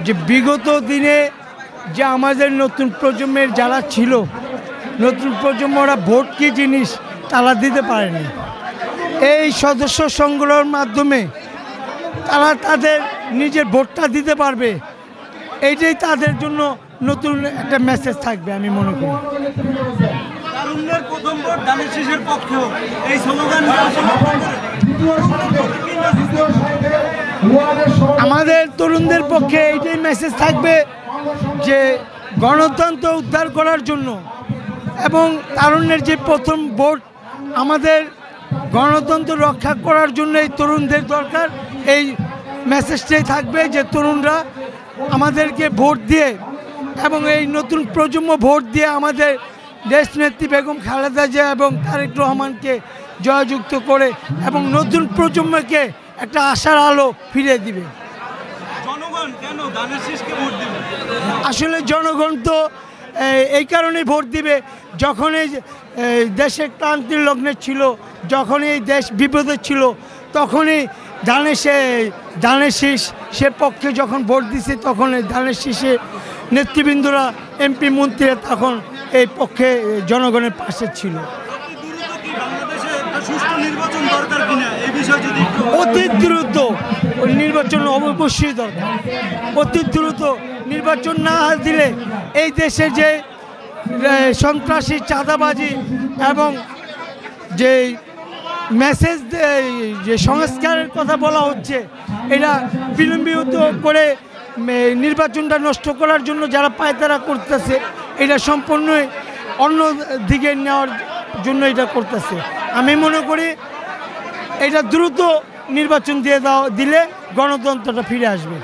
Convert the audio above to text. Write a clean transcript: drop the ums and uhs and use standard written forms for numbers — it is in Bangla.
যে বিগত দিনে যে আমাদের নতুন প্রজন্মের যারা ছিল, নতুন প্রজন্মরা ভোট কী জিনিস তারা দিতে পারেনি। এই সদস্য সংগ্রহের মাধ্যমে তারা তাদের নিজের ভোটটা দিতে পারবে, এইটাই তাদের জন্য নতুন একটা মেসেজ থাকবে আমি মনে করি। তারুণ্যের প্রথম ভোট ধানের শীষের পক্ষেও এই স্লোগান আমাদের তরুণদের পক্ষে এইটাই মেসেজ থাকবে যে গণতন্ত্র উদ্ধার করার জন্য এবং তারুণ্যের যে প্রথম ভোট, আমাদের গণতন্ত্র রক্ষা করার জন্য এই তরুণদের দরকার। এই মেসেজটাই থাকবে যে তরুণরা আমাদেরকে ভোট দিয়ে এবং এই নতুন প্রজন্ম ভোট দিয়ে আমাদের দেশনেত্রী বেগম খালেদা জিয়া এবং তারেক রহমানকে জয়যুক্ত করে এবং নতুন প্রজন্মকে একটা আশার আলো ফিরে দিবে। জনগণ কেন ধানের শীষকে ভোট দিবে? আসলে জনগণ তো এই কারণেই ভোট দিবে, যখন এই দেশের ক্রান্তির লগ্নে ছিল, যখন এই দেশ বিপদে ছিল, তখনই ধানের শীষ সে পক্ষে যখন ভোট দিছে, তখন এই ধানের শীষে নেতৃবৃন্দরা এমপি মন্ত্রীরা তখন এই পক্ষে জনগণের পাশে ছিল। অতি দ্রুত নির্বাচন অবশ্যই দরকার। অতি দ্রুত নির্বাচন না দিলে এই দেশে যে সন্ত্রাসী, চাঁদাবাজি এবং যে মেসেজ যে সংস্কারের কথা বলা হচ্ছে, এটা বিলম্বিত করে নির্বাচনটা নষ্ট করার জন্য যারা পায়তারা করতেছে, এটা সম্পূর্ণই অন্য দিকে নেওয়ার জন্য এটা করতেছে। আমি মনে করি এটা দ্রুত নির্বাচন দিলে গণতন্ত্রটা ফিরে আসবে।